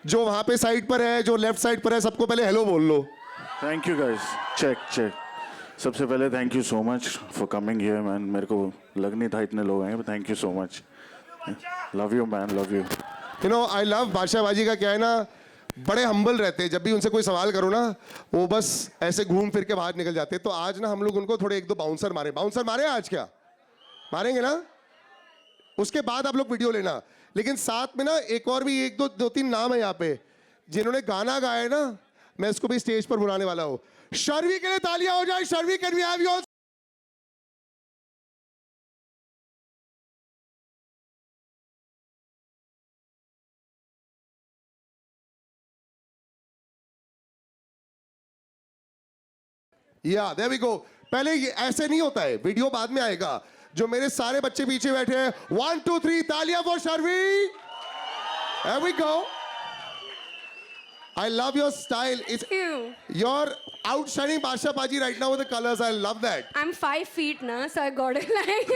जो वहां पे साइड पर है, जो लेफ्ट साइड पर है, सबको पहले हेलो बोल लो। Thank you guys. चेक। सबसे पहले thank you so much for coming here man. मेरे को लग नहीं था इतने लोग आएंगे, thank you so much. Love you man, love you. You know I love Badshah बाजी का क्या है ना, बड़े हम्बल रहते हैं। जब भी उनसे कोई सवाल करो ना, वो बस ऐसे घूम फिर के बाहर निकल जाते हैं। तो आज ना हम लोग उनको थोड़े 1-2 बाउंसर मारे आज, क्या मारेंगे ना? उसके बाद आप लोग वीडियो लेना। लेकिन साथ में ना एक और भी 1-2-3 नाम है यहाँ पे जिन्होंने गाना गाया है ना, मैं इसको भी स्टेज पर बुलाने वाला हूँ। शर्वी के लिए तालियां हो जाए। Sharvi, can we have your? Yeah there we go. पहले ये ऐसे नहीं होता है, वीडियो बाद में आएगा। जो मेरे सारे बच्चे पीछे बैठे हैं, 1 2 3 तालियां for शर्वी। There we go. I love your style. It's you're outshining Basha Baji right now with the colors. I love that. I'm 5 feet now, so I got it like.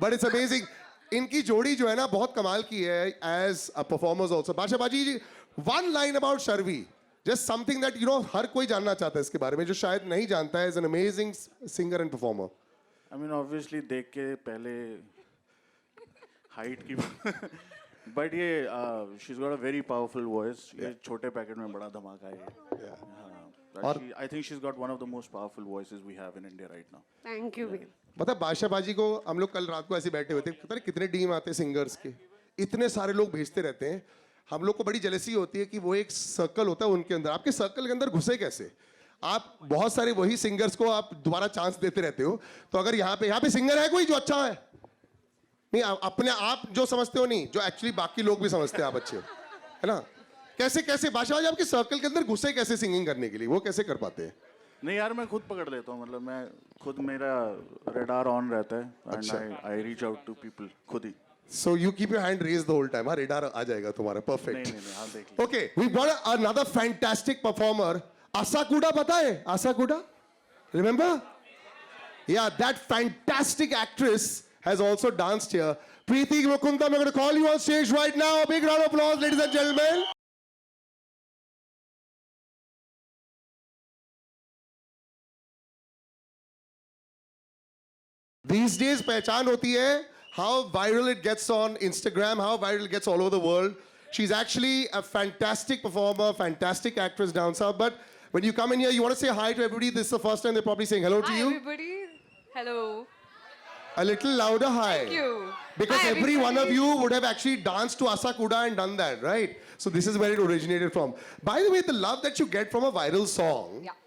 But it's amazing. इनकी जोड़ी जो है ना बहुत कमाल की है as a performers also. Basha Baji, one line about Sharvi. Just something that you know हर कोई जानना चाहता है इसके बारे में, जो शायद नहीं जानता है. Is an amazing singer and performer. I mean obviously देख के पहले हाइट की बट ये she's got a very powerful voice. ये छोटे पैकेट में बड़ा धमाका है। और I think she's got one of the most powerful voices we have in India right now. Thank you. मतलब बादशाह बाजी को हम लोग कल रात को ऐसे बैठे हुए थे, पता नहीं कितने डीएम आते हैं सिंगर्स के, इतने सारे लोग भेजते रहते हैं। हम लोग को बड़ी जेलसी होती है कि वो एक सर्कल होता है उनके अंदर, आपके सर्कल के अंदर घुसे कैसे? आप बहुत सारे वही सिंगर्स को आप दोबारा चांस देते रहते हो। तो अगर यहाँ पे सिंगर है कोई जो अच्छा है? नहीं, अपने आप जो समझते हो नहीं, जो एक्चुअली बाकी लोग भी समझते हैं आप अच्छे, है ना? कैसे बादशाह बाजी आपके सर्कल के अंदर घुसे कैसे सिंगिंग करने के लिए, वो कैसे कर पाते हैं? नहीं यार, मैं खुद पकड़ लेता हूँ। मतलब मैं खुद, मेरा रेडार ऑन रहता है and I reach out to people खुद ही। So you keep your hand raised the whole time. हाँ, radar आ जाएगा तुम्हारा, perfect. नहीं, हाँ देख लो। Okay, we got another fantastic performer. Asakuda पता है? Asakuda? Remember? Yeah, that fantastic actress has also danced here. Preeti Mukunda, I'm going to call you on stage right now. A big round of applause, ladies and gentlemen. These days पहचान होती है how viral it gets on Instagram, how viral it gets all over the world. She's actually a fantastic performer, fantastic actress down south. But when you come in here, you want to say hi to everybody. This is the first time they're probably saying hello to Hi you. everybody. Hello. A little louder hi. Thank you. Because Hi, every one of everybody. you would have actually danced to Asakuda and done that, right? So this is where it originated from. By the way, the love that you get from a viral song, Yeah.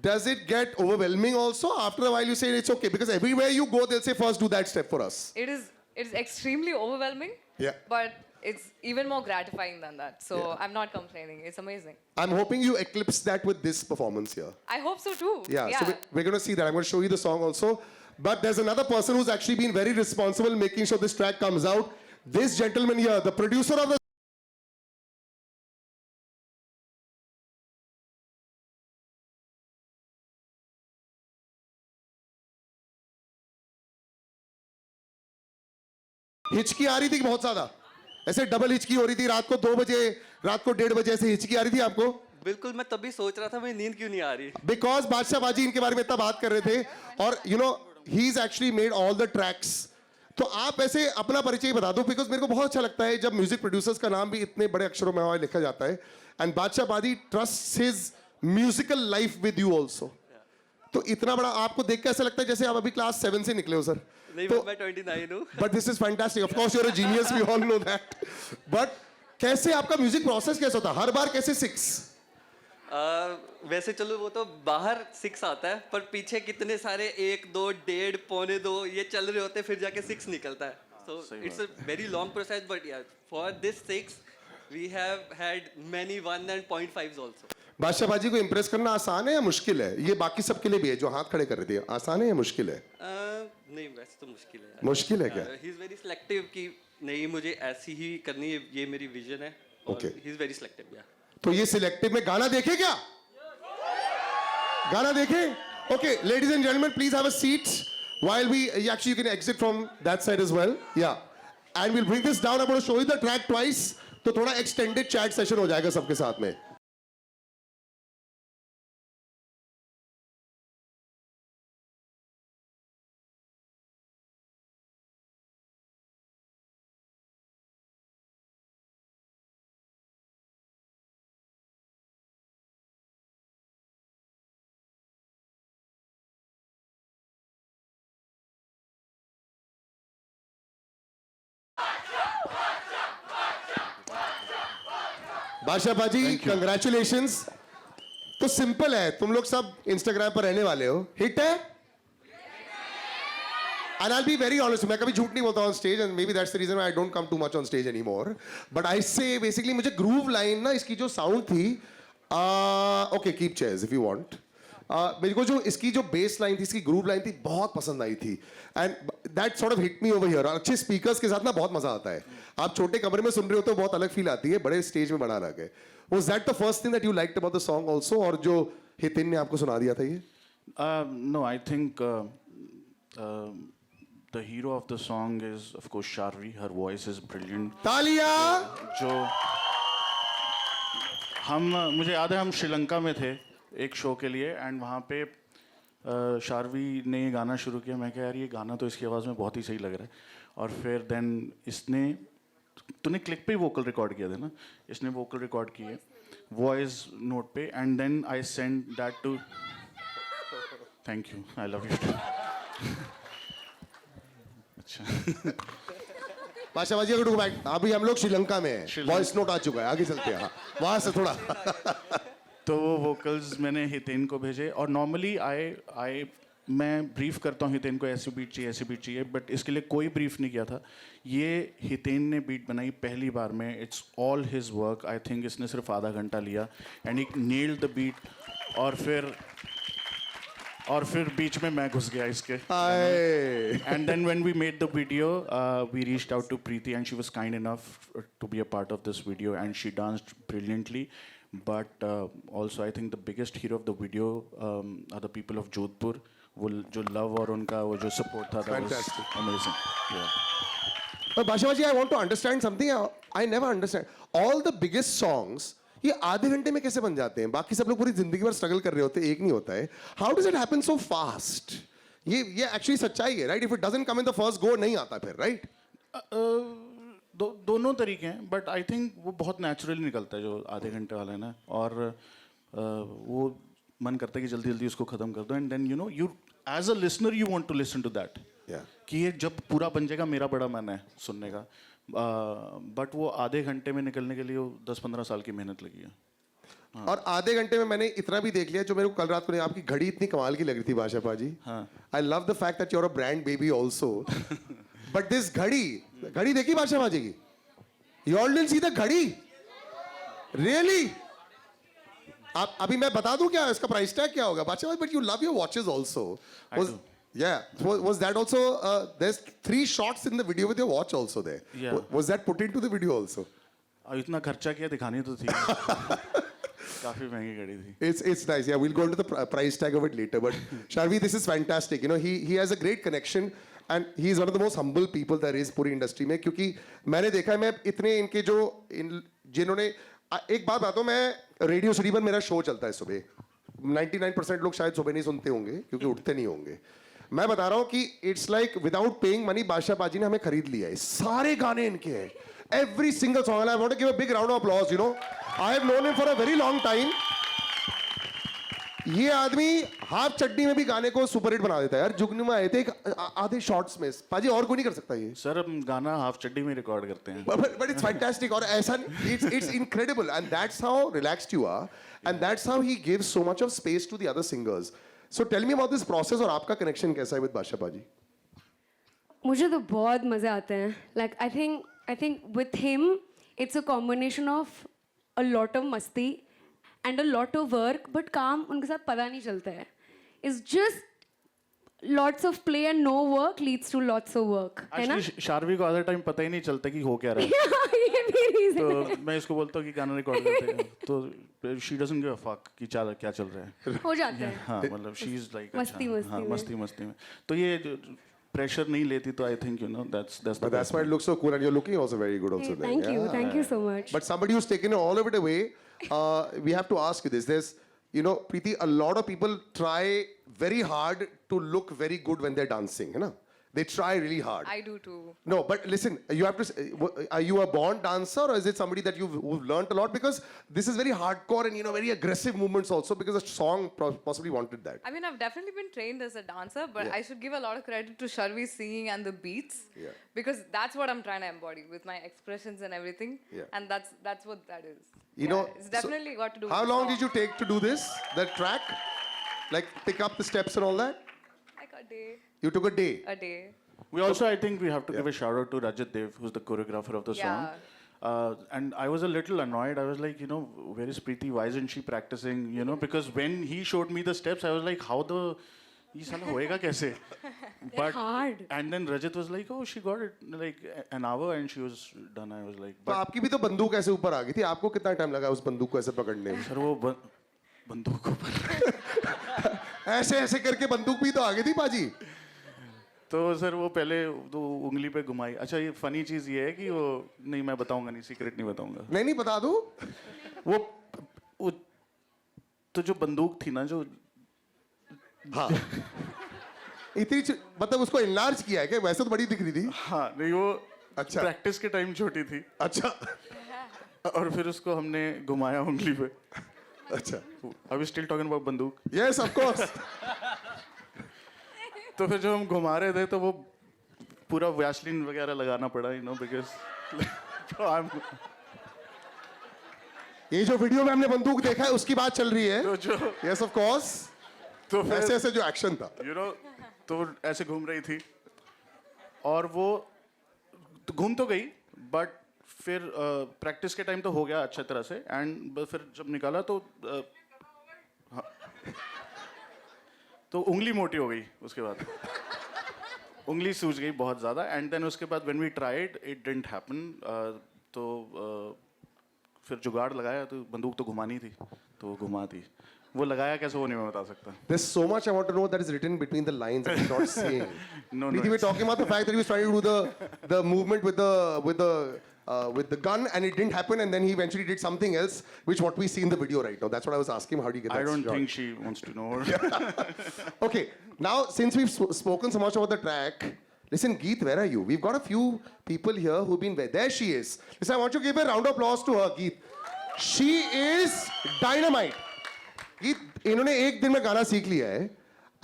does it get overwhelming also? After a while you say it's okay, because everywhere you go they'll say first do that step for us. It is extremely overwhelming. Yeah. But it's even more gratifying than that. So Yeah. I'm not complaining. It's amazing. I'm hoping you eclipse that with this performance here. I hope so too. Yeah, so we're going to see that. I'm going to show you the song also. But there's another person who's actually been very responsible making sure this track comes out. This gentleman here, the producer of the हिचकी आ रही थी बहुत ज्यादा, ऐसे double हिचकी हो रही थी रात को 2 बजे, रात को 1:30 बजे ऐसे हिचकी आ रही थी आपको? बिल्कुल, मैं तभी सोच रहा था मैं नींद क्यों नहीं आ रही। बिकॉज बादशाह बाजी इनके बारे में इतना बात कर रहे थे, और you know he is actually made all the tracks. तो आप ऐसे अपना परिचय बता दो, बिकॉज मेरे को बहुत अच्छा लगता है जब म्यूजिक प्रोड्यूसर्स का नाम भी इतने बड़े अक्षरों में लिखा जाता है। एंड बादशाह बाजी trust his musical life with you also. तो इतना बड़ा आपको देख के ऐसा लगता है जैसे आप अभी क्लास 7 से निकले हो सर। नहीं, तो, मैं 29 हूँ। But this is fantastic, of course you are a genius, we all know that. But कैसे आपका म्यूजिक प्रोसेस कैसे होता है? हर बार कैसे 6? वैसे चलो वो तो बाहर 6 आता है, पर पीछे कितने सारे 1 2 1.5 पौने 2 ये चल रहे होते हैं, फिर जाके 6 निकलता है। So it's a very long process, but यार for this 6 we have had many 1 and 0.5s also. Badshah बाजी को इम्प्रेस करना आसान है या मुश्किल है? ये बाकी सबके लिए भी है जो हाथ खड़े कर रहे थे, आसान है या मुश्किल है? नहीं, वैसे तो मुश्किल है। मुश्किल है क्या? ही इज वेरी सिलेक्टिव कि नहीं मुझे ऐसी ही करनी है, ये मेरी विजन है। Okay. He is very selective. या तो ये सिलेक्टिव में गाना देखे क्या? गाना देखे? Okay, ladies and gentleman, please have a seat while we actually you can exit from that side as well. Yeah, and we'll bring this down. I'm going to show you the track twice. तो थोड़ा extended chat session हो जाएगा सबके साथ में. बादशाह पाजी, congratulations. तो सिंपल है, तुम लोग सब इंस्टाग्राम पर रहने वाले हो. हिट है. And I'll be very honest, मैं कभी झूठ नहीं बोलता on stage and maybe that's the reason why I don't come too much on stage anymore. But I say basically मुझे groove line ना इसकी जो sound थी, okay keep chairs if you want. मेरे को जो इसकी जो bass line थी, इसकी groove line थी, बहुत पसंद आई थी. And that sort of hit me over here. अच्छे speakers के साथ ना बहुत मजा आता है. आप छोटे कमरे में सुन रहे हो तो बहुत अलग फील आती है, बड़े स्टेज में बना लगे. Was that the first thing that you liked about the song also, और जो हितिन ने आपको सुना दिया था ये? No, I think the hero of the song is of course Sharvi. Her voice is brilliant. तालियां. जो मुझे याद है हम श्रीलंका में थे एक शो के लिए एंड वहाँ पे शारवी ने ये गाना शुरू किया. मैं कहा यार ये गाना तो इसकी आवाज़ में बहुत ही सही लग रहा है. और फिर देन इसने, तूने क्लिक पे ही वोकल रिकॉर्ड किया था ना, इसने वोकल रिकॉर्ड किए वॉइस नोट पे and then I send that to. Thank you, I love you. अच्छा. बादशाह बाजी अगर बैक, अभी हम लोग श्रीलंका में हैं, श्रीलंका. वॉइस नोट आ चुका है, आगे चलते हैं. हाँ, वहां से थोड़ा. तो वो वोकल्स मैंने हितेन को भेजे और नॉर्मली मैं ब्रीफ करता हूँ हितेन को ऐसी बीट चाहिए ऐसी बीट चाहिए, बट इसके लिए कोई ब्रीफ नहीं किया था. ये हितेन ने बीट बनाई पहली बार में. It's all his work. I think इसने सिर्फ आधा घंटा लिया and he nailed the beat. और फिर बीच में मैं घुस गया इसके. And then when we made the video, we reached out to Preeti and she was kind enough to be a part of this video and she danced brilliantly. But also I think the biggest hero of the video are the people of Jodhpur. वो जो love और उनका वो जो support था, that was Fantastic. amazing. Yeah. But Basha Baji, I want to understand something. I never understand. All the biggest songs, ये आधे घंटे में कैसे बन जाते हैं? बाकी सब लोग पूरी जिंदगी भर स्ट्रगल कर रहे होते हैं, एक नहीं होता है. How does it happen so fast? ये एक्चुअली सच्चाई है, right? If it doesn't come in the first go, नहीं आता फिर, right? दोनों तरीके हैं, बट आई थिंक वो बहुत नेचुरली निकलता है जो आधे घंटे वाला है ना. और वो मन करता है कि जल्दी जल्दी उसको खत्म कर दो and then you as a listener you want to listen to that. कि ये जब पूरा बन जाएगा मेरा बड़ा मन है सुनने का. बट वो आधे घंटे में निकलने के लिए 10-15 साल की मेहनत लगी है. और आधे घंटे में मैंने इतना भी देख लिया जो मेरे को कल रात को नहीं. आपकी घड़ी इतनी कमाल की लग रही थी Badshah paaji. I love the fact that you are a brand baby also. But this घड़ी देखी बादशाह पाजी की? You all didn't see the घड़ी? रियली? आप अभी मैं बता दूं क्या इसका प्राइस टैग क्या होगा बादशाह? But you love your watches also. Yeah. Was that also? There's 3 shots in the video with your watch also there. Yeah. Was that put into the video also? और इतना खर्चा किया दिखानी तो थी. काफी महंगी घड़ी थी. It's nice. Yeah, we'll go into the price tag of it later. But Sharvi, this is fantastic. You know, he has a great connection and he is one of the most humble people there is पूरी industry में. क्योंकि मैंने देखा है, मैं इतने इनके जो जिन्होंने, एक बात बताता हूँ, मैं रेडियो सिटी पर मेरा शो चलता है सुबह. 99% लोग शायद सुबह नहीं सुनते होंगे क्योंकि उठते नहीं होंगे. मैं बता रहा हूँ कि it's like without paying money बादशाह पाजी ने हमें खरीद लिया है. सारे गाने इनके हैं. Every single song. And I want to give a big round of applause. You know, I have known him for a very long time. ये आदमी हाफ चड्डी में भी गाने को सुपर हिट बना देता है यार. जुगनू में आए थे आधे शॉर्ट्स में. पाजी और कोई नहीं कर सकता ये. सर हम गाना हाफ चड्डी में रिकॉर्ड करते हैं. But it's fantastic. और ऐसा it's incredible. And that's how relaxed you are. And that's how he gives so much of space to the other singers. So tell me about this process. और आपका connection कैसा है with बादशाह पाजी? मुझे तो बहुत मज़े आते हैं. Like I think with him it's a combination of a lot of मस्ती and a lot of work, but काम उनके साथ पता नहीं चलता है. It's just lots of play and no work leads to lots of work. है ना? Actually शारवी को आधा टाइम पता ही नहीं चलता कि हो क्या रहा है. ये भी reason है. तो मैं इसको बोलता हूँ कि गाना रिकॉर्ड करते हैं तो she doesn't give a fuck कि क्या चल रहा है. हो जाता है. हाँ मतलब she is like मस्ती अच्छा, हाँ, में. मस्ती में. तो ये प्रेशर नहीं लेती तो I think you know that's But that's why it looks so cool, and you're looking also very good also. Hey, there. thank you so much. But somebody who's taken all of it away, we have to ask you this. There's, you know, Preeti, a lot of people try very hard to look very good when they're dancing, you know? They try really hard. I do too. No, but listen, you have to. Are you a born dancer, or is it somebody that who've learned a lot? Because this is very hardcore and very aggressive movements also. Because the song possibly wanted that. I mean, I've definitely been trained as a dancer, but Yeah. I should give a lot of credit to Sharvi's singing and the beats. Yeah. Because that's what I'm trying to embody with my expressions and everything. Yeah. And that's what that is. You Yeah, know, it's so definitely got to do How with the long song. did you take to do this? That track, like pick up the steps and all that. Like a day. You took a day. A day. We also, I think, we have to give a shout out to Rajat Dev, who's the choreographer of the song. And I was a little annoyed. I was like, you know, where is Preeti? Why isn't she practicing? You know, because when he showed me the steps, I was like, how the ये साला होएगा कैसे? But hard. and then Rajat was like, oh, she got it like an hour and she was done. I was like, तो but आपकी भी तो बंदूक ऐसे ऊपर आ गई थी. आपको कितना टाइम लगा उस बंदूक को ऐसे पकड़ने में? सर वो बंदूक को ऐसे ऐसे करके बंदूक भी तो आ गई थी पाजी. तो सर वो पहले तो उंगली पे घुमाई. अच्छा ये फनी चीज ये है कि वो नहीं मैं बताऊंगा नहीं सीक्रेट नहीं बताऊंगा. नहीं बता दूं. वो तो जो बंदूक थी ना जो हाँ. मतलब उसको enlarge किया है क्या? वैसे तो बड़ी दिख रही थी. हाँ नहीं वो अच्छा. प्रैक्टिस के टाइम छोटी थी अच्छा. और फिर उसको हमने घुमाया उंगली पे. अच्छा. अभी स्टिल टॉकिंग अबाउट बंदूक. Yes, of course. तो फिर जब हम घुमा रहे थे तो वो पूरा वैसलीन वगैरह लगाना पड़ा यू नो बिकॉज ये जो वीडियो में हमने बंदूक देखा है उसकी बात चल रही है. तो जो Yes, of course. तो ऐसे फिर ऐसे जो एक्शन था. यू नो तो ऐसे घूम रही थी और वो तो घूम तो गई बट फिर प्रैक्टिस के टाइम तो हो गया अच्छी तरह से एंड फिर जब निकाला तो हाँ, तो उंगली मोटी हो गई उसके बाद. उंगली सूज गई बहुत ज़्यादा एंड देन उसके बाद when we tried it didn't happen. तो फिर जुगाड़ लगाया तो बंदूक तो घुमानी थी तो वो घुमा दी. वो लगाया कैसे वो नहीं मैं बता सकता. There's so much I want to know that is written between the lines that he's not saying. No, Preeti, we're talking about the fact that he was trying to do the movement with the gun and it didn't happen, and then he eventually did something else, which what we see in the video right now. That's what I was asking him. How do you get that I don't shot? think she wants to know. Okay, now since we've spoken so much about the track, listen, Geet, where are you? We've got a few people here who've been there. There she is. Listen, I want you to give a round of applause to her, Geet. She is dynamite. Geet, इन्होंने एक दिन में गाना सीख लिया है,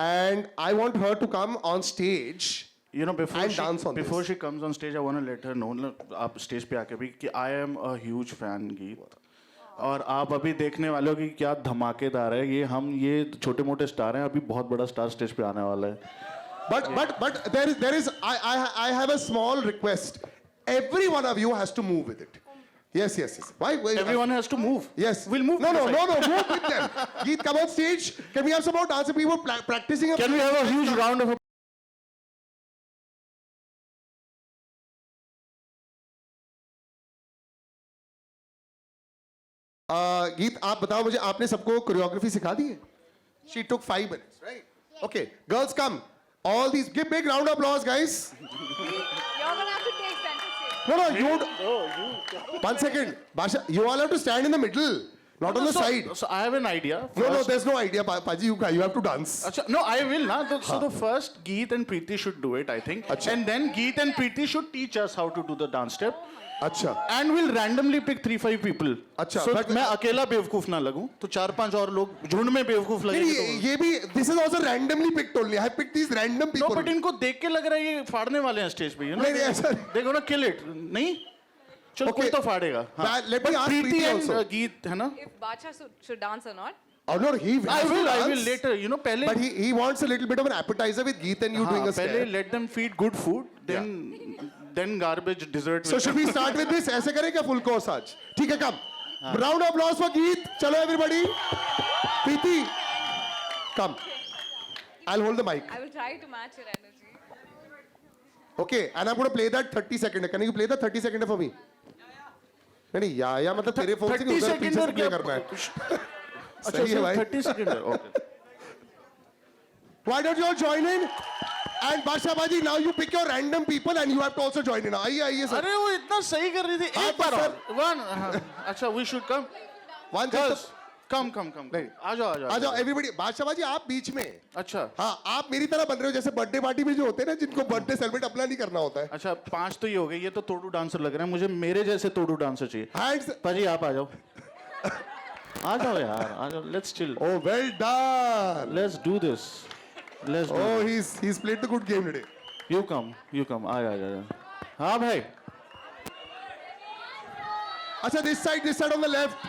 and I want her to come on stage. You know, And dance on before this. she comes on stage, I want to let her know, आप stage पे आके भी कि I am a huge fan गीत. और आप अभी देखने वाले हो कि क्या धमाकेदार है ये. हम ये छोटे मोटे स्टार हैं, अभी बहुत बड़ा स्टार स्टेज पे आने वाला है. But there is I have a small request. Every one of you has to move with it. Yes. Why? Everyone has to move. Yes. We'll move. No, to the side. move with them. Geet, come on stage. Can we have some more dance people practicing? Can we have a huge round of गीत आप बताओ मुझे, आपने सबको choreography सिखा दी है? She took 5 minutes, right? Okay, girls come. All these, give big round of applause, guys. You're gonna have to take center stage. No, you. 1 second, Basha, you all have to stand in the middle, not on the side. So I have an idea. No, First- there's no idea, Paji. You have to dance. Achha, no, I will na. So the first Geet and Preeti should do it, I think. Achha. And then Geet and Preeti should teach us how to do the dance step. अच्छा. And we'll randomly pick 3-5 people. अच्छा, So but- मैं अकेला बेवकूफ ना लगूं, तो 4-5 और लोग झुंड में बेवकूफ नहीं, लगेंगे. तो- ये भी, this is also randomly picked only. I have picked these random No, people. but इनको देख के लग रहा है ये फाड़ने वाले हैं स्टेज पे. नहीं, ऐसा नहीं. They're gonna kill it. नहीं? चलो Okay. कोई तो फाड़ेगा. हाँ. Let me But ask Preeti Preeti and also. Geet है ना? If Bacha should dance or not. Oh no, he I has to will dance. later. You know पहले. But he wants a little bit of an appetizer with Geet and you हाँ, doing a पहले step. let them feed good food, then garbage dessert. So should we start with this? ऐसे करें क्या full course आज? ठीक है, come. Round of applause for Geet. चलो everybody. Preeti, come. I'll hold the mic. I will try to match your energy. Okay, and I'm going to play that 30-second. Can you play that 30-second for me? नहीं या मतलब तेरे phone से नहीं, 30 उधर पीछे से सेकंड play करना है. अच्छा सही है भाई. 30 second. Okay. Why don't you all join in? And Basha Baji, now you pick your random people and you have to also join in. आइए सर. अरे वो इतना सही कर रही थी हाँ, एक बार तो और वन अच्छा we should come One girls just. Come नहीं. आ जाओ आ जाओ everybody. बादशाह बाजी आप बीच में. अच्छा हाँ आप मेरी तरह बन रहे हो जैसे बर्थडे पार्टी में जो होते हैं ना जिनको बर्थडे सेलिब्रेट अपना नहीं करना होता है. अच्छा 5 तो ये हो गए ये तो तोड़ू डांसर लग रहे हैं मुझे मेरे जैसे तोड़ू डांसर चाहिए Hands. पाजी आप आ जाओ आ जाओ यार आ जाओ let's chill Oh well done. Let's do this let's do Oh he's played the good game today. You come आ जा हाँ भाई अच्छा this side on the left.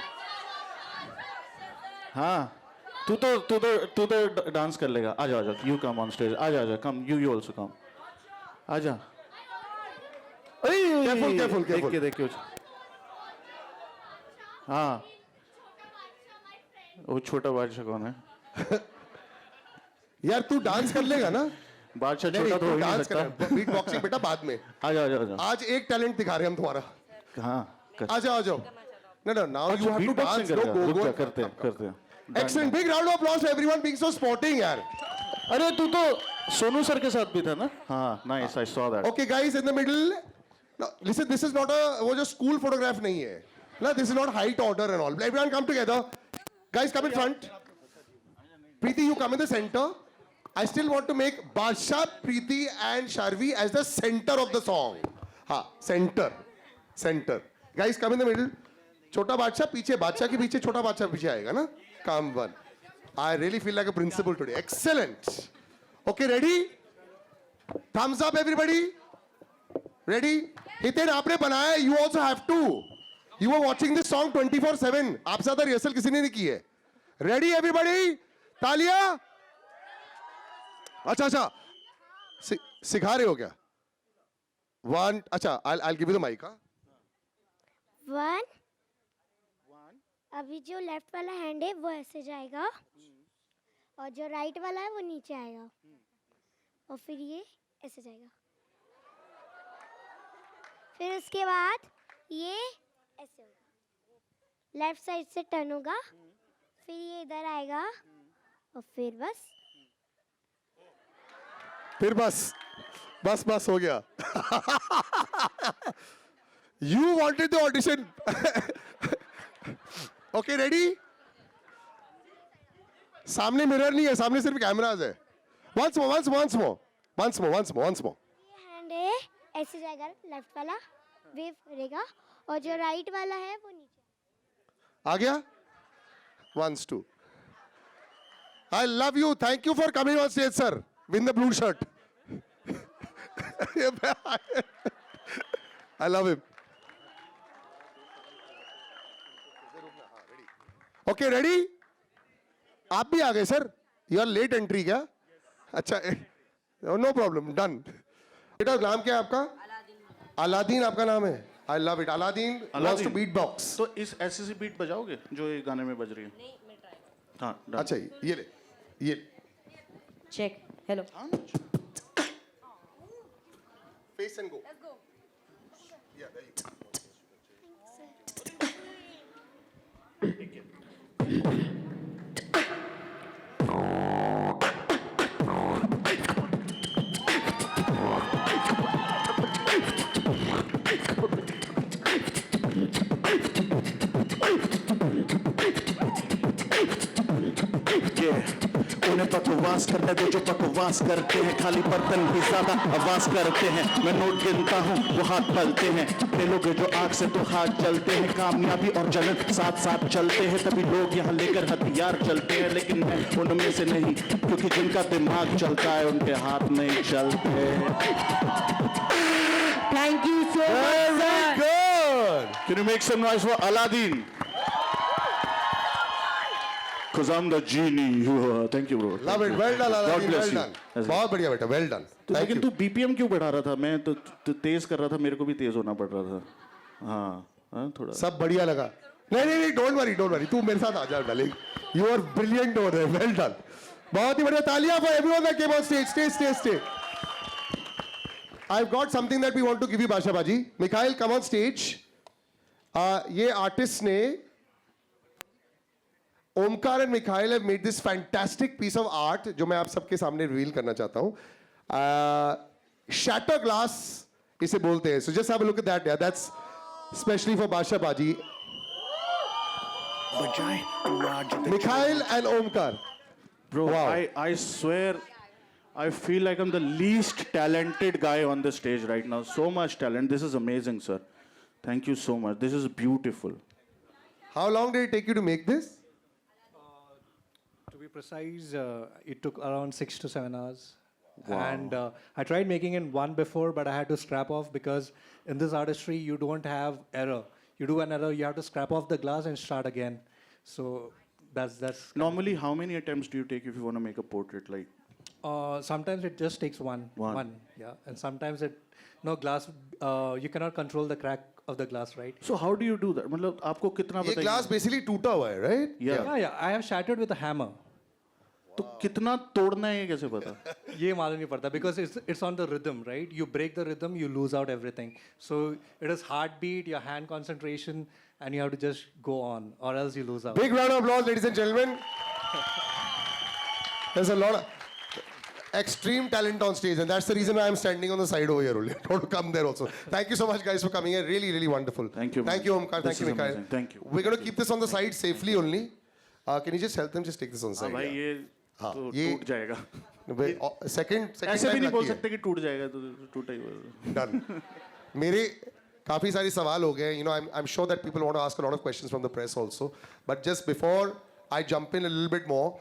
हाँ तू तो डांस कर लेगा आ जा यू कम ऑन स्टेज आ जा कम यू आल्सो कम आ जा Careful. देख के हाँ वो छोटा बादशाह कौन है यार तू डांस कर लेगा ना. बादशाह नहीं छोटा तो हो तू ही नहीं डांस सकता कर. बीट बॉक्सिंग बेटा बाद में. आ जा आज एक टैलेंट दिखा रहे हैं हम तुम्हारा. हाँ कर आ जाओ. No now you have to dance. Go. करते हैं Excellent. Big round of applause for everyone being so sporting यार. अरे तू तो सोनू सर के साथ भी था ना हाँ nice I saw that Okay guys in the middle. Now, listen this is not a वो जो school photograph नहीं है. No, this is not height order and all. Everyone come together. Guys come in front. Preeti you come in the center. I still want to make Basha, Preeti and Sharvi as the center of the song. हाँ center. Guys come in the middle. छोटा बादशाह पीछे बादशाह के पीछे छोटा बादशाह पीछे आएगा ना. Come one. I really feel like a principal today. Excellent. Okay ready? Thumbs up everybody. Ready? Hiten आपने बनाया है. You also have to. You were watching this song 24/7. आप ज्यादा रिहर्सल किसी ने नहीं की है. Ready everybody? तालियां. अच्छा सिखा रहे हो क्या? One. अच्छा I'll give you the mic. One अभी जो लेफ्ट वाला हैंड है वो ऐसे जाएगा और जो राइट वाला है वो नीचे आएगा और फिर ये ऐसे जाएगा. फिर उसके बाद ये ऐसे होगा लेफ्ट साइड से टर्न होगा फिर ये इधर आएगा और फिर बस हो गया. You wanted the audition. Okay, ready? सामने मिरर नहीं है, सामने सिर्फ कैमराज है. Once more. ये हैंड है ऐसे जाएगा लेफ्ट वाला वेव करेगा और जो राइट वाला है वो नीचे. आ गया? 1, 2. I love you. Thank you for coming on stage, sir. Win the blue shirt. I love him. Okay, ready? आप भी आ गए sir. You are late entry क्या? अच्छा no problem. Done. बेटा नाम क्या है आपका? अलादीन आपका नाम है. I love it. Aladdin wants to beatbox. तो इस ऐसे सी बीट बजाओगे जो ये गाने में बज रही है हाँ done. अच्छा ये Check. Hello. face and go. Let's go. Yeah, there you go. उन्हें बकवास करने दो जो बकवास करते हैं खाली बर्तन भी ज्यादा आवाज करते हैं मैं नोट गिनता हूँ वो हाथ पलते हैं अपने लोग जो आग से तो हाथ चलते हैं कामयाबी और जलन साथ साथ चलते हैं तभी लोग यहाँ लेकर हथियार चलते हैं लेकिन मैं उनमें से नहीं क्योंकि जिनका दिमाग चलता है उनके हाथ नहीं चलते. Thank you so much, sir. Good. Can you make some noise for Aladdin? Because I'm the genie. Thank you, bro. Love it. Well done, God Aladdin. bless Well you. done. ऐसे। बहुत बढ़िया बेटा. Well done. तो Thank लेकिन you. तू BPM क्यों बढ़ा रहा था मैं तो तेज कर रहा था मेरे को भी तेज होना पड़ रहा था हाँ थोड़ा सब बढ़िया लगा. नहीं don't worry. तू मेरे साथ आ जा डालेंगे. You are brilliant over there. Well done. बहुत ही बढ़िया. तालियां for everyone that came on stage. Stay. I've got something that we want to give you, Basha Baji. Mikhail, come on stage. ये artist ने Omkar and Mikhail have made this fantastic piece of art जो मैं आप सबके सामने reveal करना चाहता हूं. शैटर ग्लास इसे बोलते हैं. So just have a look at that. Yeah, that's especially for Basha Baji. Mikhail and Omkar. Bro, Wow. I swear, I feel like I'm the least talented guy on the stage right now. So much talent. This is amazing, sir. Thank you so much. This is beautiful. How long did it take you to make this? To be precise, it took around 6 to 7 hours. And I tried making it one before, but I had to scrap off because in this artistry, you don't have error. You do an error, you have to scrap off the glass and start again. So that's Normally, how many attempts do you take if you want to make a portrait? Like, sometimes it just takes one. One. Yeah. And sometimes glass, you cannot control the crack of the glass, right? so how do you do that? मतलब आपको कितना ये बताइए? Glass basically टूटा हुआ है, right? Yeah. Yeah. I have shattered with a hammer. तो कितना तोड़ना है ये कैसे पता? ये मालूम नहीं पड़ता because it's on the rhythm, right? You break the rhythm, you lose out everything. So it is heartbeat, your hand concentration, and you have to just go on, or else you lose out. Big round of applause, ladies and gentlemen. There's a lot of extreme talent on stage, and that's the reason why I'm standing on the side over here only. I want to come there also. Thank you so much, guys, for coming here. Really, really wonderful. Thank you, man. Thank you, Omkar. This Thank you, is Mikhail. amazing. Thank you. We're going to keep this on the side safely only. Can you just help them just take this on the हाँ side? भाई yeah? ये हाँ, तो ये- टूट जाएगा. Second ऐसे भी time नहीं बोल lucky है. सकते कि टूट जाएगा तो टूटा ही होगा. Done. मेरे काफी सारी सवाल हो गए. You know, I'm sure that people want to ask a lot of questions from the press also. But just before I jump in a little bit more,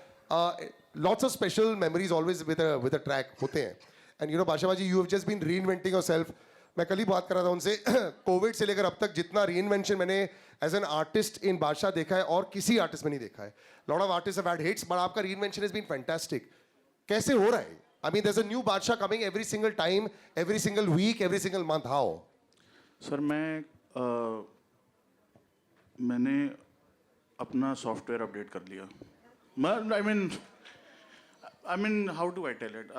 lots of special memories always with a track होते हैं. And you know, Basha Baji, you have just been reinventing yourself. मैं कल ही बात कर रहा था उनसे. Covid से लेकर अब तक जितना reinvention मैंने as an artist in Basha देखा है और किसी artist में नहीं देखा है. Lot of artists have had hits, but आपका reinvention has been fantastic. कैसे हो रहा है? I mean, there's a new Basha coming every single time, every single week, every single month. How? Sir मैंने अपना सॉफ्टवेयर अपडेट कर लिया. I mean, how do I tell it?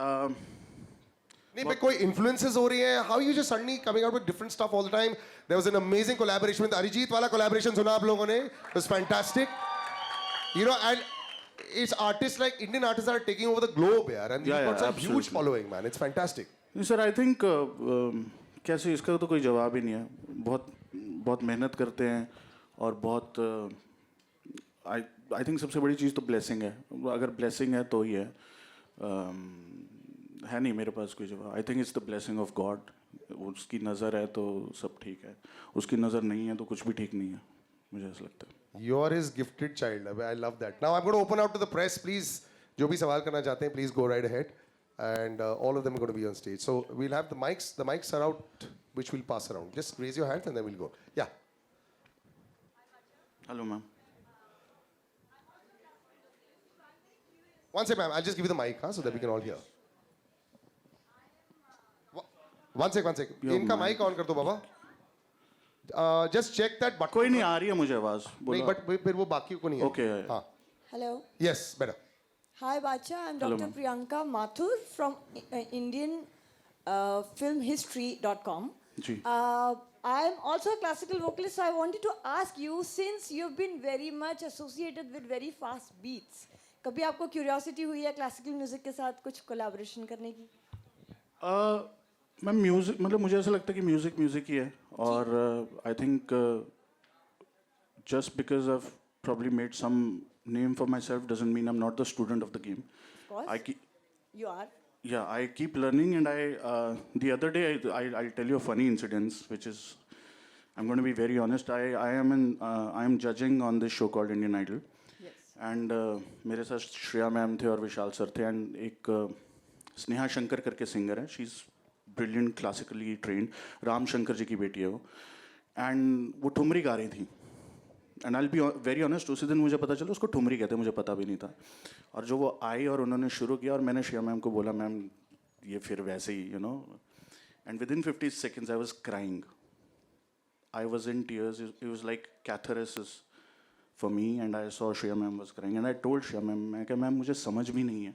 नहीं पर कोई influences हो रही हैं. How are you just suddenly coming out with different stuff all the time? There was an amazing collaboration with Arijit वाला collaboration सुना आप लोगों ने? It was fantastic. You know, and it's artists like Indian artists that are taking over the globe, यार, and Yeah, you've got yeah, such huge absolutely. following, man. It's fantastic. Sir I think कैसे इसका तो कोई जवाब ही नहीं है. बहुत मेहनत करते हैं और बहुत आई थिंक सबसे बड़ी चीज़ तो ब्लेसिंग है. अगर ब्लेसिंग है तो ही है. है नहीं मेरे पास कोई जवाब. I think it's the blessing of God. उसकी नज़र है तो सब ठीक है. उसकी नज़र नहीं है तो कुछ भी ठीक नहीं है. मुझे ऐसा लगता है. You're his gifted child. I love that. Now I'm going to open out to the press. Please, जो भी सवाल करना चाहते हैं, please go right ahead. And all of them are going to be on stage. So we'll have the mics. The mics are out, which we'll pass around. Just raise your hands and then we'll go. Yeah. Hello ma'am. One second, ma'am. I'll just give you the mic, so that we can all hear. One sec. इनका mic on कर दो बाबा. Just check that button. कोई नहीं आ रही है मुझे आवाज़. नहीं, but फिर वो बाकी को नहीं है. Okay. हाँ. Hello. Yes, better. Hi, Bacha. I'm Hello, Dr. ma'am. Priyanka Mathur from IndianFilmHistory.com. Ji. I'm also a classical vocalist, so I wanted to ask you, since you've been very much associated with very fast beats, कभी आपको curiosity हुई है classical music के साथ कुछ collaboration करने की? Ma'am music मतलब मुझे ऐसा लगता है कि म्यूज़िक ही है. और I think just because I probably made some name for myself doesn't mean I'm not the student of the game. Of course. You are. Yeah, I keep learning, and the other day I'll tell you a funny incident, which is, I'm going to be very honest. I am judging on this show called Indian Idol. Yes. And मेरे साथ Shreya ma'am थे और विशाल sir थे, and एक स्नेहा शंकर करके singer है. She's brilliant, classically trained. Ram Shankar ji की बेटी है वो. And वो ठुमरी गा रही थी. And I be very honest, उसी दिन मुझे पता चला उसको ठुमरी कहते हैं. मुझे पता भी नहीं था. और जो वो आई और उन्होंने शुरू किया और मैंने श्रेया मैम को बोला, मैम ये फिर वैसे ही, you know. And within 50 seconds I was crying. I was in tears. It was like catharsis for me. And I saw Shreya ma'am was crying. And I told Shreya ma'am, मैं क्या ma'am मुझे समझ भी नहीं है,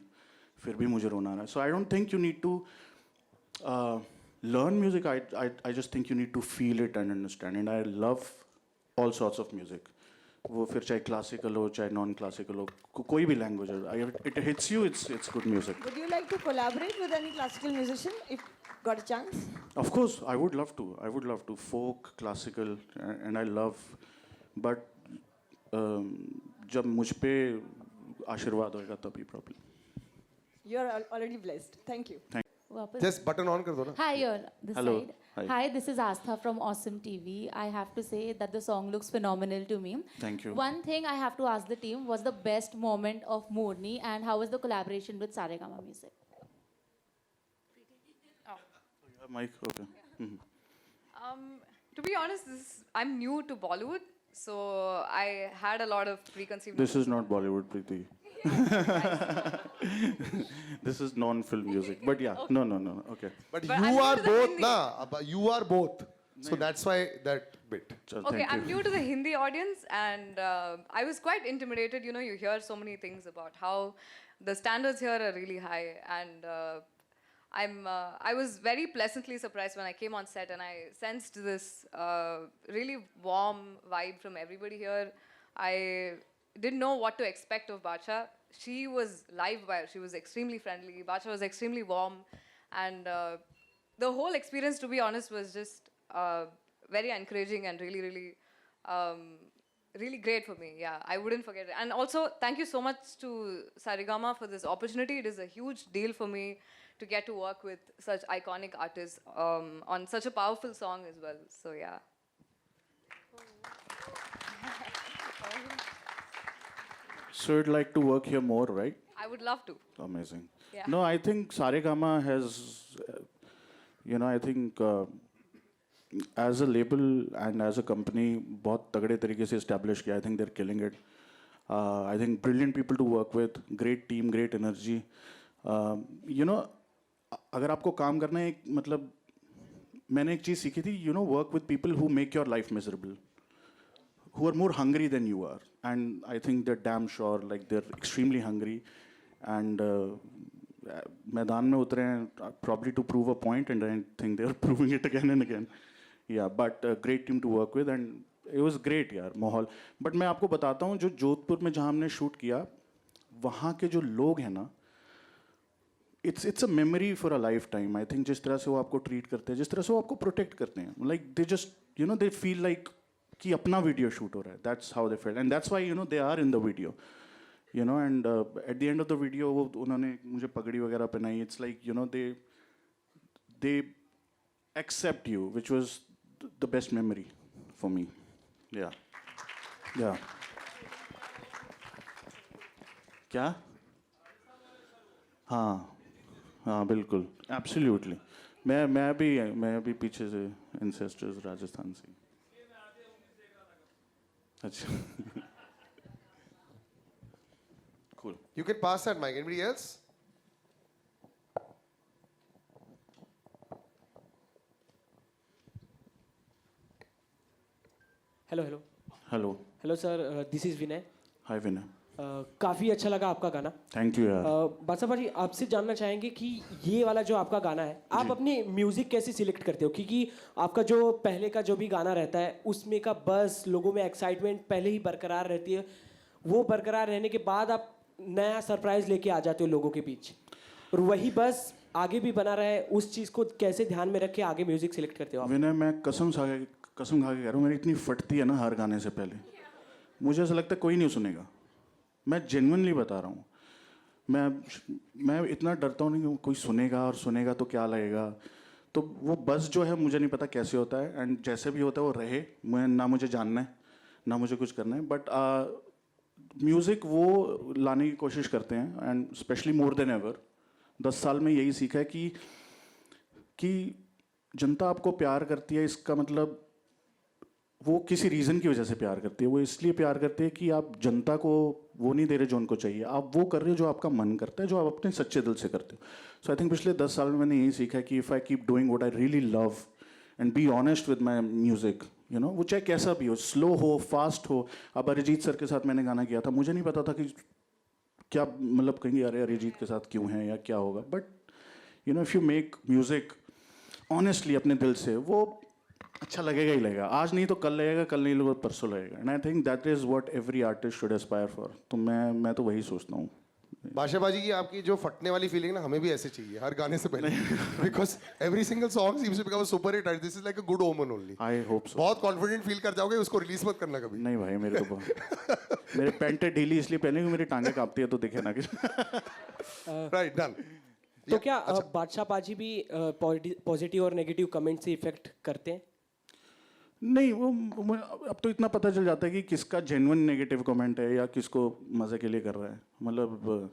फिर भी मुझे रोना आ रहा है. So I don't think you need to learn music. I just think you need to feel it and understand. And I love all sorts of music. वो फिर चाहे क्लासिकल हो चाहे नॉन क्लासिकल हो, कोई भी लैंग्वेज हो, it hits you, it's good music. Would you like to collaborate with any classical musician if got a chance? Of course, I would love to. I would love to. Folk, classical, and I love. But जब मुझ पे आशीर्वाद होएगा तभी problem. You're already blessed. Thank you. Just button on कर दो ना. Hi, you're this Hello. side. Hi. Hi, this is Astha from Awesome TV. I have to say that the song looks phenomenal to me. Thank you. One thing I have to ask the team was the best moment of Morni and how was the collaboration with Saregama Music? Mike, okay. To be honest, I'm new to Bollywood, so I had a lot of preconceived. This is not Bollywood, Preeti. This is non-film music. But yeah, no. Okay. But But I'm you new are to the both Hindi. na. But you are both. So that's why that bit. Chal, Okay, thank I'm you. new to the Hindi audience, and I was quite intimidated. You know, you hear so many things about how the standards here are really high, and I was very pleasantly surprised when I came on set and I sensed this really warm vibe from everybody here. I didn't know what to expect of Bacha. She was live wire. She was extremely friendly. Bacha was extremely warm, and the whole experience, to be honest, was just very encouraging and really great for me. Yeah, I wouldn't forget it. And also, thank you so much to Saregama for this opportunity. It is a huge deal for me to get to work with such iconic artists on such a powerful song as well. So yeah. So you'd like to work here more, right? I would love to. Amazing. Yeah. No, I think Saregama has, I think as a label and as a company, बहुत तगड़े तरीके से establish किया. I think they're killing it. I think brilliant people to work with, great team, great energy. अगर आपको काम करना है, मतलब मैंने एक चीज़ सीखी थी, work with people who make your life miserable, who are more hungry than you are. And I think they're damn sure, like they're extremely hungry. And मैदान में उतरे हैं probably to prove a point, and I think they're proving it again and again. Yeah, but a great team to work with, and it was great यार माहौल. But मैं आपको बताता हूँ, जो जोधपुर में जहाँ हमने शूट किया, वहाँ के जो लोग हैं ना, it's a memory for a lifetime. I think जिस तरह से वो आपको treat करते हैं, जिस तरह से वो आपको protect करते हैं, like they just, they feel like कि अपना video shoot हो रहा है. That's how they felt, and that's why they are in the video. And at the end of the video, वो उन्होंने मुझे पगड़ी वगैरह पहनाई. It's like they accept you, which was the best memory for me. Yeah. क्या? हाँ बिल्कुल, absolutely. मैं भी पीछे से ancestors राजस्थान से. अच्छा. Cool. You can pass that mic. Anybody else? Hello. Sir, this is Vinay. Hi Vinay. काफ़ी अच्छा लगा आपका गाना. Thank you यार. बादशाह भाजी, आपसे जानना चाहेंगे कि ये वाला जो आपका गाना है, आप अपनी म्यूज़िक कैसे सिलेक्ट करते हो? क्योंकि आपका जो पहले का जो भी गाना रहता है, उसमें का बस लोगों में एक्साइटमेंट पहले ही बरकरार रहती है. वो बरकरार रहने के बाद आप नया सरप्राइज लेके आ जाते हो लोगों के बीच, और वही बस आगे भी बना रहे. उस चीज़ को कैसे ध्यान में रख के आगे म्यूज़िक सिलेक्ट करते हो आप? विनय, मैं कसम खा के कह रहा हूँ, मेरी इतनी फटती है ना हर गाने से पहले, मुझे ऐसा लगता है कोई नहीं सुनेगा. मैं जेन्युइनली बता रहा हूँ. मैं इतना डरता हूँ कि कोई सुनेगा तो क्या लगेगा. तो वो बस जो है, मुझे नहीं पता कैसे होता है, एंड जैसे भी होता है वो रहे. ना मुझे जानना है, ना मुझे कुछ करना है. बट म्यूज़िक वो लाने की कोशिश करते हैं, and specially more than ever. 10 साल में यही सीखा है कि जनता आपको प्यार करती है, इसका मतलब वो किसी रीज़न की वजह से प्यार करती है. वो इसलिए प्यार करती है कि आप जनता को वो नहीं दे रहे जो उनको चाहिए, आप वो कर रहे हो जो आपका मन करता है, जो आप अपने सच्चे दिल से करते हो. सो आई थिंक पिछले 10 साल में मैंने यही सीखा है कि if I keep doing what I really love and be honest with my music, वो चाहे कैसा भी हो, स्लो हो, फास्ट हो. अब अरिजीत सर के साथ मैंने गाना किया था, मुझे नहीं पता था कि क्या मतलब कहेंगे अरे अरिजीत के साथ क्यों है या क्या होगा. But if you make music honestly अपने दिल से, वो अच्छा लगेगा ही लगेगा, आज नहीं तो कल लगेगा, कल नहीं तो परसों लगेगा, and I think that is what every artist should Aspire for. तो मैं तो वही सोचता हूँ। बादशाह बाजी की आपकी जो फटने वाली फीलिंग ना हमें भी ऐसे चाहिए हर गाने से पहले, because every single song seems to become a super hit. This is like a good omen only. I hope so. बहुत कॉन्फिडेंट फील कर जाओगे, उसको रिलीज मत करना कभी। नहीं भाई, मेरे को मेरे पैंटें ढीली इसलिए पहने क्योंकि मेरी टांगे कांपती है, तो दिखे ना कि राइट, डन। तो क्या बादशाह पाजी भी पॉजिटिव और नेगेटिव कमेंट से इफेक्ट करते हैं? नहीं, वो अब तो इतना पता चल जाता है कि किसका जेन्युइन नेगेटिव कमेंट है या किसको मज़े के लिए कर रहा है। मतलब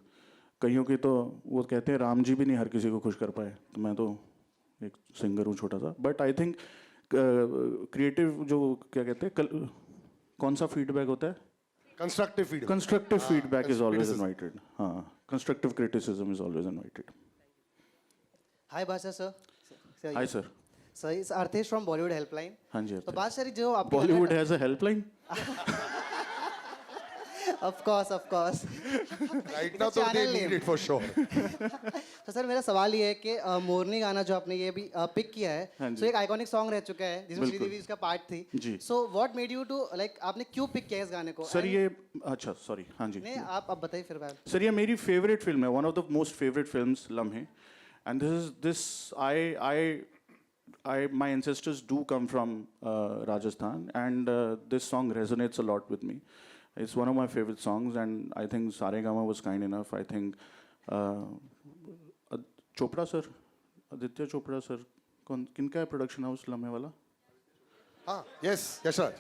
कईयों की तो वो कहते हैं राम जी भी नहीं हर किसी को खुश कर पाए, तो मैं तो एक सिंगर हूँ छोटा सा। बट आई थिंक क्रिएटिव जो क्या कहते हैं, कौन सा फीडबैक होता है? Constructive feedback. Constructive feedback is always invited. हाँ, constructive criticism is always invited. Hi Badshah sir. Hi sir. Sir इस अर्थेश फ्रॉम बॉलीवुड हेल्पलाइन। हाँ जी। तो बादशाह जी जो आप Bollywood has a helpline? Of course right now तो they need it for sure. तो sir मेरा सवाल ये है कि मोरनी गाना जो आपने ये भी पिक किया है, हाँ सो एक आइकॉनिक सॉन्ग रह चुका है जिसमें बिल्कुल। श्रीदेवी इसका पार्ट थी जी। So what made you to like आपने क्यों पिक किया इस गाने को? सर ये अच्छा सॉरी, हाँ जी। नहीं आप बताइए फिर मैं। सर ये मेरी फेवरेट फिल्म है, one of the most favourite films Lamhe. And this my ancestors do come from Rajasthan, and this song resonates a lot with me. It's one of my favorite songs, and I think Saregama was kind enough. I think Chopra sir, Aditya Chopra sir, किनका है production house लम्हे वाला? हाँ, yes, Yashraj.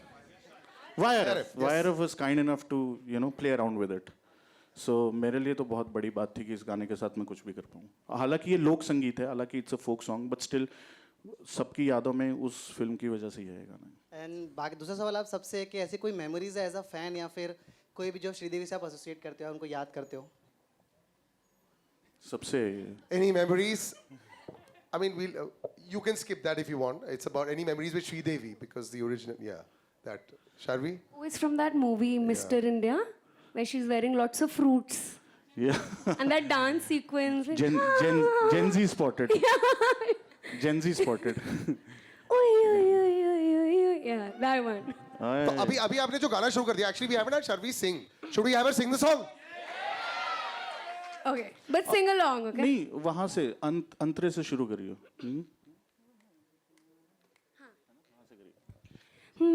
YRF was kind enough to play around with it. So मेरे लिए तो बहुत बड़ी बात थी कि इस गाने के साथ मैं कुछ भी कर पाऊँ। हालांकि ये लोक संगीत है, हालांकि it's a folk song, but still सबकी यादों में उस फिल्म की वजह से ही है गाना। एंड बाकी दूसरा सवाल आप सबसे कि ऐसी कोई मेमोरीज है एज अ फैन या फिर कोई भी जो श्रीदेवी से आप एसोसिएट करते हो, उनको याद करते हो? सबसे Any memories? I mean, you can skip that if you want. It's about any memories with Sridevi because the original, yeah, that. Sharvi? Who is from that movie, Mr. India, where she's wearing lots of fruits. Yeah. And that dance sequence. Gen Z spotted. Gen Z spotted. Yeah, that one. तो अभी आपने जो गाना शुरू कर दिया, actually we haven't had Sharvi sing. Should we have her sing the song? Okay, but sing along, okay? नहीं, वहां से अंतरे से शुरू करियो।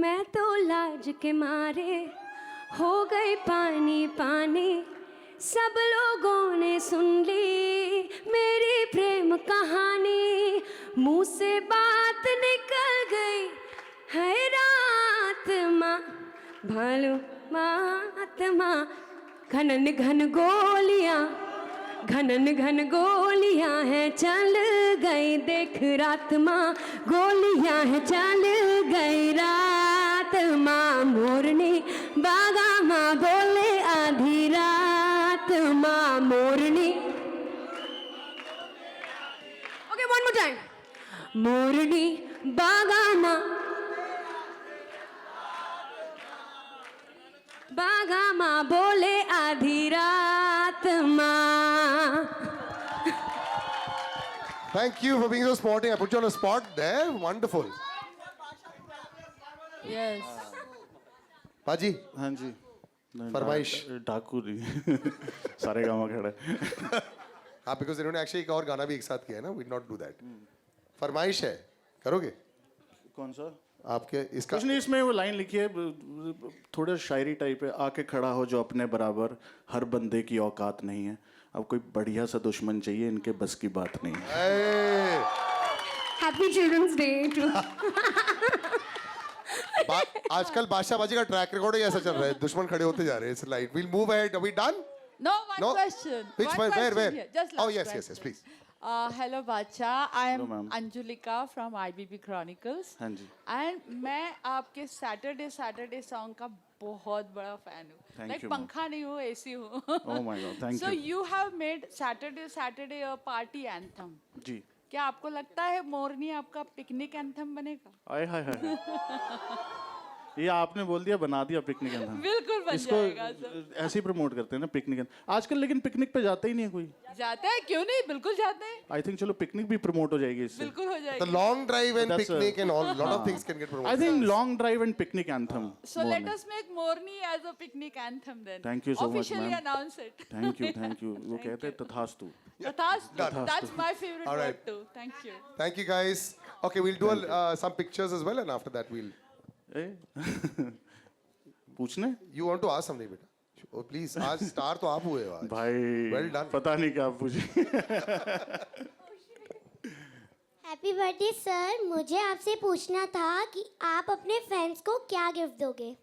मैं तो लाज के मारे हो गई पानी पानी, सब लोगों ने सुन ली मेरी प्रेम कहानी, मुंह से बात निकल गई है रात माँ भालू मातमा, घनन घन गोलियाँ घनन घन गोलियाँ हैं चल गई देख रात माँ, गोलियाँ हैं चल गई रात माँ, मोरनी बागा माँ बोले आधी रात माँ, मोरनी। Okay, one more time. मोरनी बागा माँ बागा माँ बोले आधी रात माँ। Thank you for being so sporting. I put you on a spot there. Wonderful. Yes. बाजी, हाँ जी। फरमाइश। डाकू नहीं। सारे गामा खड़ा है। हाँ, because इन्होंने actually एक और गाना भी एक साथ किया है ना, we not do that. फरमाइश है, करोगे? कौन सा? आपके इसका कुछ नहीं, इसमें वो लाइन लिखी है, थोड़ा शायरी टाइप है। आके खड़ा हो जो अपने बराबर, हर बंदे की औकात नहीं है, अब कोई बढ़िया सा दुश्मन चाहिए, इनके बस की बात नहीं है। Happy Children's Day to आजकल बादशाह बाजी का ट्रैक रिकॉर्ड ही ऐसा चल रहा है, दुश्मन खड़े होते जा रहे हैं। It's like we'll move ahead. Are we done? No, one question. Which one one? question Where? here. Just Oh last yes, question. yes, please. Hello Bacha, I am Hello, ma'am. Anjulika from IBB Chronicles. हाँ जी। And मैं आपके Saturday song का बहुत बड़ा fan हूँ. Thank Like you, ma'am. पंखा नहीं हूँ, AC हूँ. Oh my God, thank So you. you have made Saturday a party anthem. जी। क्या आपको लगता है मोरनी आपका पिकनिक एंथम बनेगा? आए हाय हाय। ये आपने बोल दिया, बना दिया पिकनिक एंथम। बिल्कुल बन इसको जाएगा सर। ऐसे ही प्रमोट करते हैं ना पिकनिक एंथम आजकल, लेकिन पिकनिक पे जाता ही नहीं है कोई। जाते हैं, क्यों नहीं, बिल्कुल जाते हैं, आई थिंक चलो पिकनिक भी प्रमोट हो जाएगी इससे। बिल्कुल हो The जाएगी। long drive and That's, picnic and all lot of things can get promoted. I think long drive and picnic anthem. So let us make Morni as a picnic anthem then. Thank you so much, Officially ma'am. announce it. Thank you. वो कहते हैं तथास्तु। That's my favorite All word right. too. Thank you. Thank you guys. Okay, we'll do some pictures as well, and after that we'll. पूछने You want to ask something, beta? Oh, please. आज star तो आप हुए हो आज. भाई Well done. पता नहीं क्या पूछे। हैप्पी बर्थडे सर, मुझे आपसे पूछना था कि आप अपने फैंस को क्या गिफ्ट दोगे?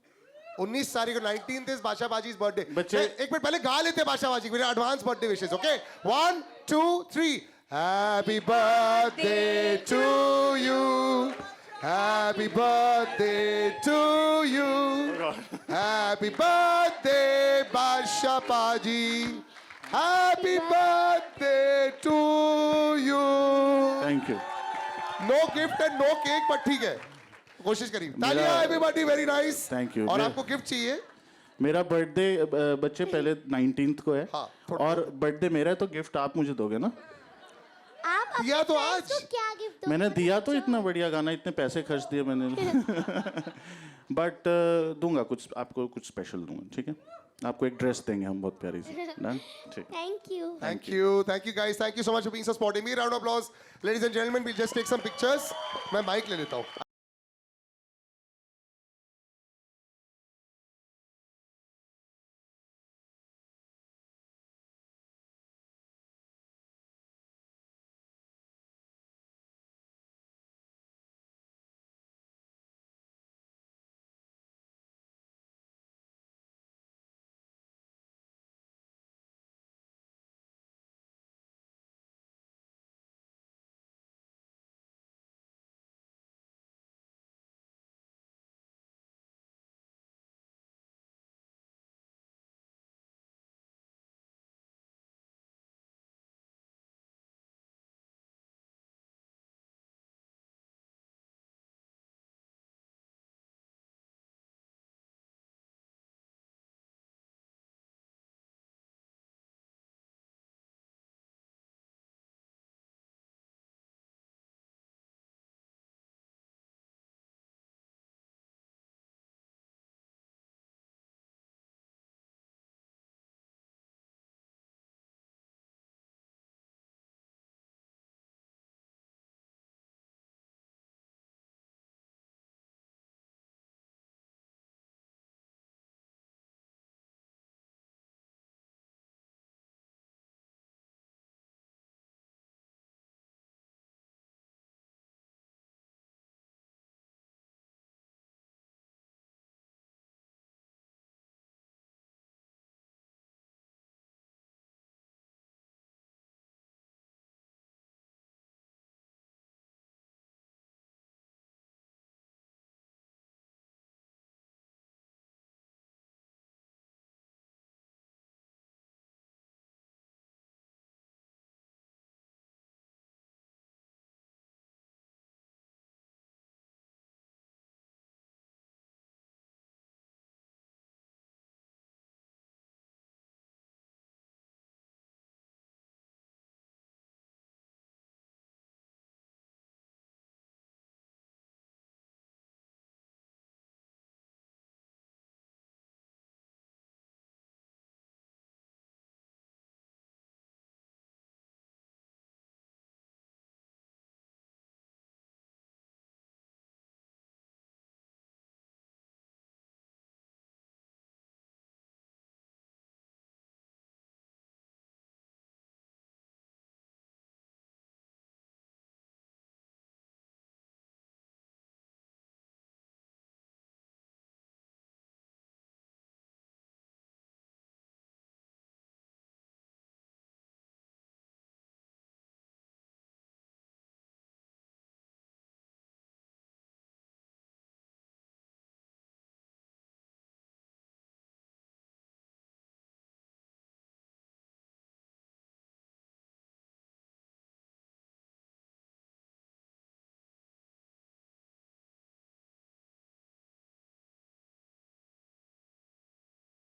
19 तारीख को 19th is बादशाह बाजी's birthday. बच्चे- एक मिनट पहले गा लेते बादशाह बाजी मेरे advance birthday wishes. Okay 1 2 3 happy birthday to you, happy birthday to you, happy birthday Badshah paaji, happy birthday to you. Thank you. No gift and no cake but ठीक है, कोशिश करिए. तालियां everybody, very nice. Thank you. और मैं- आपको gift चाहिए? मेरा बर्थडे बच्चे पहले 19th को है, हाँ, थोड़ा- और बर्थडे मेरा है तो गिफ्ट आप मुझे दोगे ना? आप अपने दिया तो fans आज. को क्या गिफ्ट दोगे? मैंने दिया तो इतना बढ़िया गाना, इतने पैसे खर्च दिए मैंने। बट दूंगा कुछ आपको, कुछ स्पेशल दूंगा, ठीक है? आपको एक ड्रेस देंगे हम बहुत प्यारी सी। डन? ठीक। Thank you. Thank you guys. Thank you so much for being so sporty. Me round of applause. Ladies and gentlemen, we'll just take some pictures. मैं माइक ले लेता हूँ.